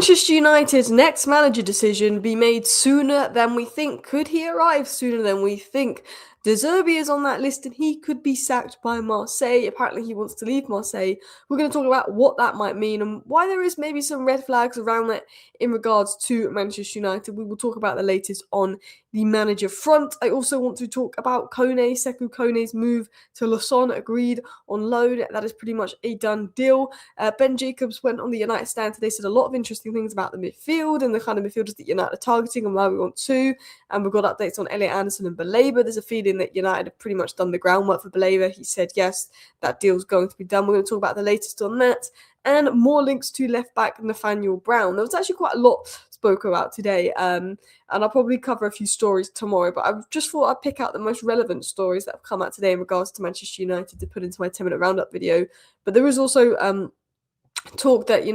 Manchester United's next manager decision be made sooner than we think? Could he arrive sooner than we think? Zerbi is on that list and he could be sacked by Marseille. Apparently he wants to leave Marseille. We're going to talk about what that might mean and why there is maybe some red flags around that in regards to Manchester United. We will talk about the latest on the manager front. I also want to talk about Sekou Kone's move to Lausanne, agreed on loan. That is pretty much a done deal. Ben Jacobs went on the United stand today, said a lot of interesting things about the midfield and the kind of midfielders that United are targeting and why we want to. And we've got updates on Elliot Anderson and Baleba. There's a feeling that United have pretty much done the groundwork for Baleba. He said, yes, that deal's going to be done. We're going to talk about the latest on that and more links to left back Nathaniel Brown. There was actually quite a lot spoke about today, and I'll probably cover a few stories tomorrow, but I just thought I'd pick out the most relevant stories that have come out today in regards to Manchester United to put into my 10-minute roundup video. But there is also talk that,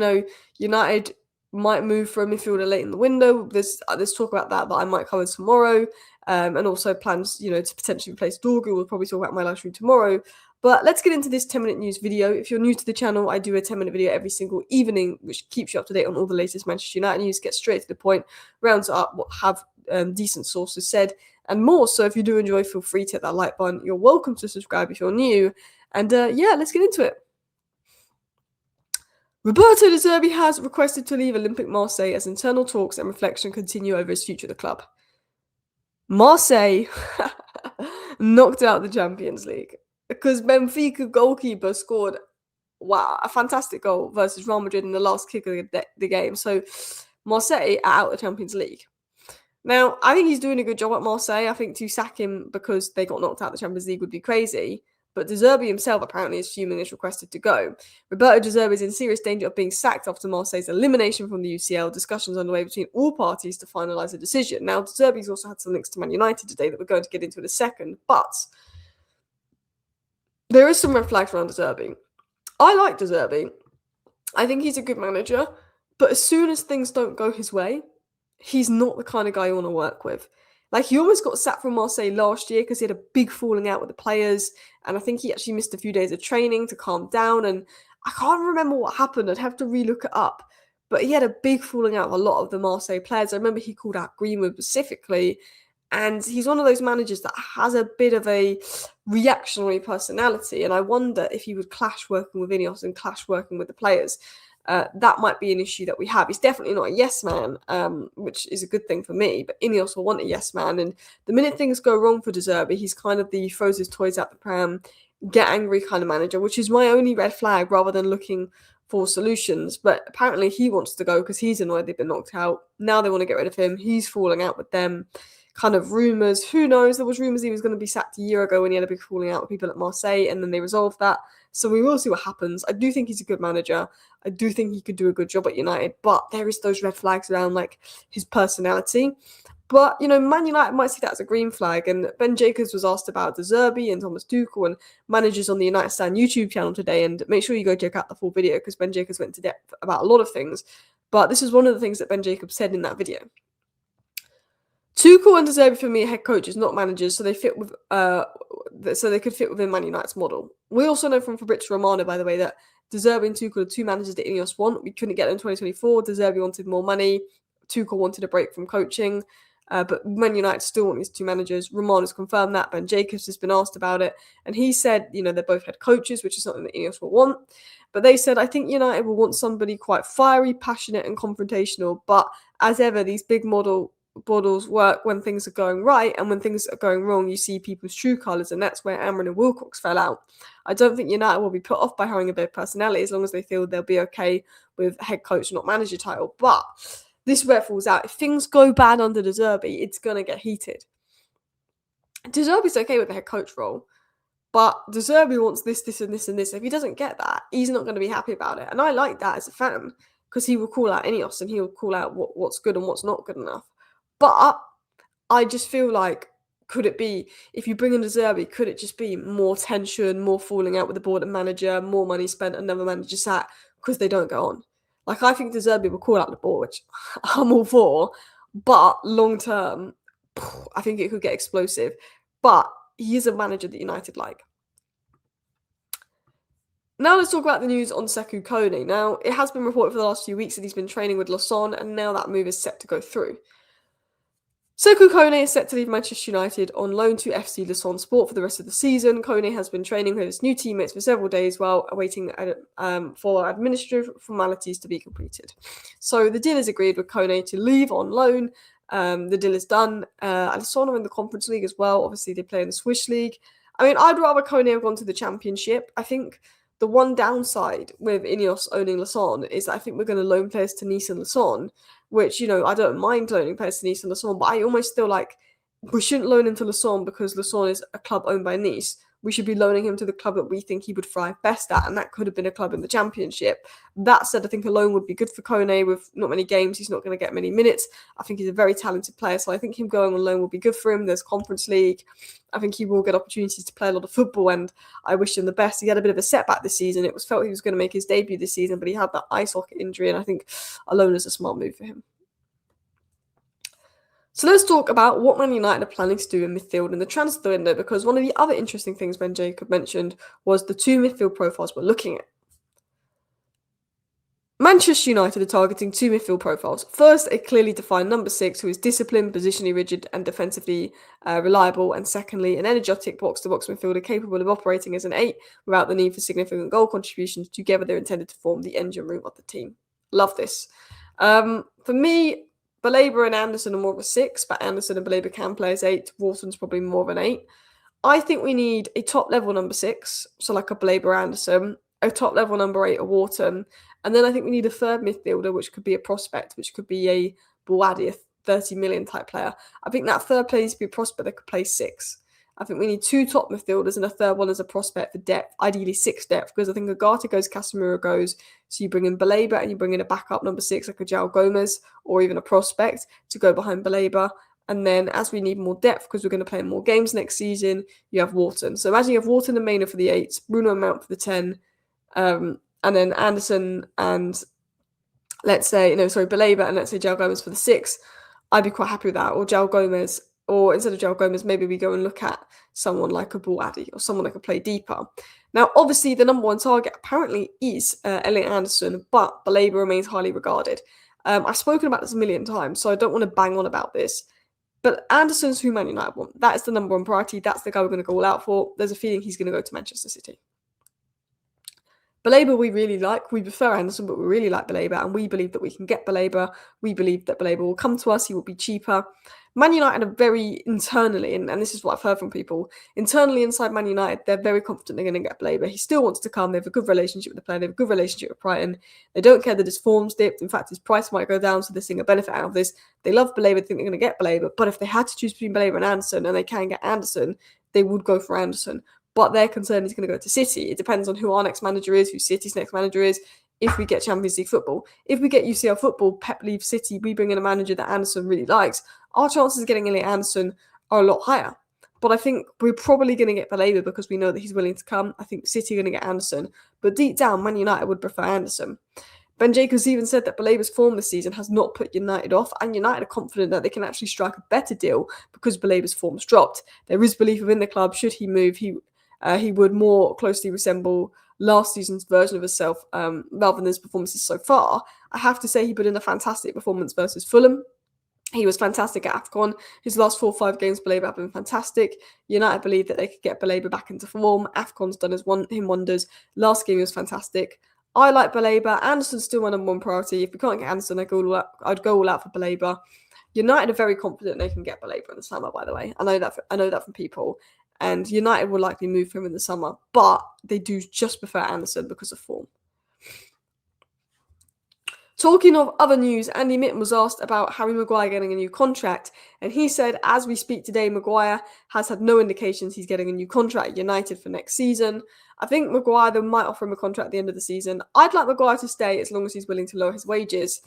United might move for a midfielder late in the window. There's talk about that I might cover tomorrow, and also plans, to potentially replace Dorgu. We'll probably talk about my live stream tomorrow. But let's get into this 10-minute news video. If you're new to the channel, I do a 10-minute video every single evening, which keeps you up to date on all the latest Manchester United news, get straight to the point, rounds up what have decent sources said, and more. So if you do enjoy, feel free to hit that like button. You're welcome to subscribe if you're new. And let's get into it. Roberto De Zerbi has requested to leave Olympique Marseille as internal talks and reflection continue over his future at the club. Marseille knocked out the Champions League because Benfica goalkeeper scored, a fantastic goal versus Real Madrid in the last kick of the game. So Marseille are out of the Champions League. Now, I think he's doing a good job at Marseille. I think to sack him because they got knocked out of the Champions League would be crazy. But De Zerbi himself apparently is fuming as requested to go. Roberto De Zerbi is in serious danger of being sacked after Marseille's elimination from the UCL. Discussions underway between all parties to finalise a decision. Now, De Zerbi's also had some links to Man United today that we're going to get into in a second. But there is some red flags around De Zerbi. I like De Zerbi. I think he's a good manager. But as soon as things don't go his way, he's not the kind of guy you want to work with. Like, he almost got sacked from Marseille last year because he had a big falling out with the players. And I think he actually missed a few days of training to calm down. And I can't remember what happened. I'd have to relook it up. But he had a big falling out with a lot of the Marseille players. I remember he called out Greenwood specifically. And he's one of those managers that has a bit of a reactionary personality. And I wonder if he would clash working with Ineos and clash working with the players. That might be an issue that we have. He's definitely not a yes man, which is a good thing for me, but Ineos will want a yes man. And the minute things go wrong for De Zerbi, he's kind of the throws his toys out the pram, get angry kind of manager, which is my only red flag rather than looking for solutions. But apparently he wants to go because he's annoyed they've been knocked out. Now they want to get rid of him. He's falling out with them. Kind of rumours. Who knows? There was rumours he was going to be sacked a year ago when he had a big falling out with people at Marseille, and then they resolved that. So we will see what happens. I do think he's a good manager. I do think he could do a good job at United, but there is those red flags around like his personality. But, Man United might see that as a green flag. And Ben Jacobs was asked about De Zerbi and Thomas Tuchel and managers on the United Stand YouTube channel today. And make sure you go check out the full video because Ben Jacobs went into depth about a lot of things. But this is one of the things that Ben Jacobs said in that video. Tuchel and De Zerbi for me are head coaches, not managers, so they fit with so they could fit within Man United's model. We also know from Fabrizio Romano, by the way, that De Zerbi and Tuchel are two managers that Ineos want. We couldn't get them in 2024. De Zerbi wanted more money. Tuchel wanted a break from coaching. But Man United still want these two managers. Romano's confirmed that. Ben Jacobs has been asked about it. And he said, they're both head coaches, which is something that Ineos will want. But they said, I think United will want somebody quite fiery, passionate and confrontational. But as ever, these big models work when things are going right, and when things are going wrong, you see people's true colours, and that's where Amron and Wilcox fell out. I don't think United will be put off by hiring a big personality as long as they feel they'll be okay with head coach, not manager title. But this is where it falls out. If things go bad under De Zerbi, it's going to get heated. De Zerbi's okay with the head coach role, but De Zerbi wants this, this, and this, and this. If he doesn't get that, he's not going to be happy about it. And I like that as a fan because he will call out Ineos and he will call out what's good and what's not good enough. But I just feel like, could it be, if you bring in De Zerbi, could it just be more tension, more falling out with the board and manager, more money spent, another manager sat because they don't go on? Like, I think De Zerbi will call out the board, which I'm all for, but long term, I think it could get explosive. But he is a manager that United like. Now let's talk about the news on Sekou Kone. Now, it has been reported for the last few weeks that he's been training with Lausanne, and now that move is set to go through. Sekou Kone is set to leave Manchester United on loan to FC Lausanne Sport for the rest of the season. Kone has been training with his new teammates for several days while awaiting for administrative formalities to be completed. So the deal is agreed with Kone to leave on loan. The deal is done. Lausanne are in the Conference League as well. Obviously, they play in the Swiss League. I mean, I'd rather Kone have gone to the Championship. I think the one downside with Ineos owning Lausanne is that I think we're going to loan players to Nice and Lausanne, which, I don't mind loaning players to Nice and Lausanne, but I almost feel like we shouldn't loan him to Lausanne because Lausanne is a club owned by Nice. We should be loaning him to the club that we think he would thrive best at, and that could have been a club in the Championship. That said, I think a loan would be good for Kone. With not many games, he's not going to get many minutes. I think he's a very talented player, so I think him going on loan will be good for him. There's Conference League. I think he will get opportunities to play a lot of football, and I wish him the best. He had a bit of a setback this season. It was felt he was going to make his debut this season, but he had that eye socket injury, and I think a loan is a smart move for him. So let's talk about what Man United are planning to do in midfield in the transfer window, because one of the other interesting things Ben Jacob mentioned was the two midfield profiles we're looking at. Manchester United are targeting two midfield profiles. First, a clearly defined number 6 who is disciplined, positionally rigid and defensively reliable. And secondly, an energetic box-to-box midfielder capable of operating as an 8 without the need for significant goal contributions. Together, they're intended to form the engine room of the team. Love this. For me, Baleba and Anderson are more of a 6, but Anderson and Baleba can play as 8. Wharton's probably more of an 8. I think we need a top-level number 6, so like a Baleba Anderson, a top-level number 8, a Wharton, and then I think we need a third midfielder, which could be a prospect, which could be a Bouadi, a 30 million type player. I think that third player needs to be a prospect that could play 6. I think we need 2 top midfielders and a third one as a prospect for depth, ideally 6 depth, because I think Agata goes, Casemiro goes. So you bring in Baleba and you bring in a backup number 6 like a João Gomez or even a prospect to go behind Baleba. And then as we need more depth, because we're going to play more games next season, you have Wharton. So imagine you have Wharton and Maynard for the 8, Bruno and Mount for the 10, and then Anderson and Baleba and let's say João Gomez for the 6. I'd be quite happy with that. Or João Gomez, or instead of João Gomez, maybe we go and look at someone like a Bouadi or someone that could play deeper. Now, obviously, the number 1 target apparently is Elliot Anderson, but Baleba remains highly regarded. I've spoken about this a million times, so I don't want to bang on about this. But Anderson's who Man United want. That is the number 1 priority. That's the guy we're going to go all out for. There's a feeling he's going to go to Manchester City. Baleba we really like. We prefer Anderson, but we really like Baleba, and we believe that we can get Baleba. We believe that Baleba will come to us. He will be cheaper. Man United are very internally, and this is what I've heard from people, internally inside Man United, they're very confident they're going to get Baleba. He still wants to come. They have a good relationship with the player. They have a good relationship with Brighton. They don't care that his form's dipped. In fact, his price might go down, so they're seeing a benefit out of this. They love Baleba. They think they're going to get Baleba. But if they had to choose between Baleba and Anderson, and they can get Anderson, they would go for Anderson. But their concern is going to go to City. It depends on who our next manager is, who City's next manager is, if we get Champions League football. If we get UCL football, Pep leaves City, we bring in a manager that Anderson really likes, our chances of getting Elliot Anderson are a lot higher. But I think we're probably going to get Baleba because we know that he's willing to come. I think City are going to get Anderson. But deep down, Man United would prefer Anderson. Ben Jacobs even said that Baleba's form this season has not put United off, and United are confident that they can actually strike a better deal because Baleba's form's dropped. There is belief within the club, should he move, he would more closely resemble last season's version of himself rather than his performances so far. I have to say he put in a fantastic performance versus Fulham. He was fantastic at AFCON. His last 4 or 5 games, Baleba have been fantastic. United believe that they could get Baleba back into form. AFCON's done him wonders. Last game was fantastic. I like Baleba. Anderson's still my number 1 priority. If we can't get Anderson, I'd go all out for Baleba. United are very confident they can get Baleba in the summer, by the way. I know that from people. And United will likely move for him in the summer. But they do just prefer Anderson because of form. Talking of other news, Andy Mitten was asked about Harry Maguire getting a new contract, and he said, as we speak today, Maguire has had no indications he's getting a new contract at United for next season. I think Maguire, they might offer him a contract at the end of the season. I'd like Maguire to stay as long as he's willing to lower his wages.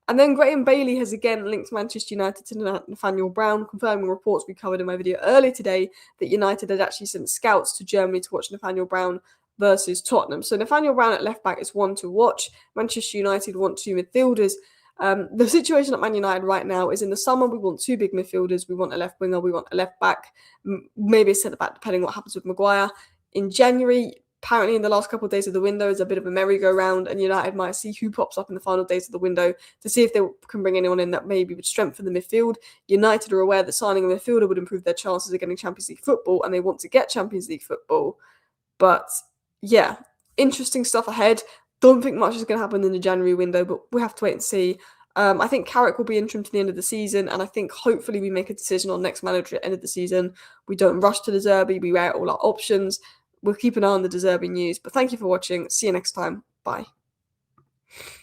And then Graham Bailey has again linked Manchester United to Nathaniel Brown, confirming reports we covered in my video earlier today that United had actually sent scouts to Germany to watch Nathaniel Brown versus Tottenham. So Nathaniel Brown at left back is one to watch. Manchester United want 2 midfielders. The situation at Man United right now is in the summer we want 2 big midfielders. We want a left winger. We want a left back. Maybe a centre back depending on what happens with Maguire. In January, Apparently, in the last couple of days of the window is a bit of a merry-go-round, and United might see who pops up in the final days of the window to see if they can bring anyone in that maybe would strengthen the midfield. United are aware that signing a midfielder would improve their chances of getting Champions League football, and they want to get Champions League football. But yeah, interesting stuff ahead. Don't think much is going to happen in the January window, but we have to wait and see. I think Carrick will be interim to the end of the season, and I think hopefully we make a decision on next manager at the end of the season. We don't rush to the Zerbi, we weigh out all our options. We'll keep an eye on the Zerbi news. But thank you for watching. See you next time. Bye.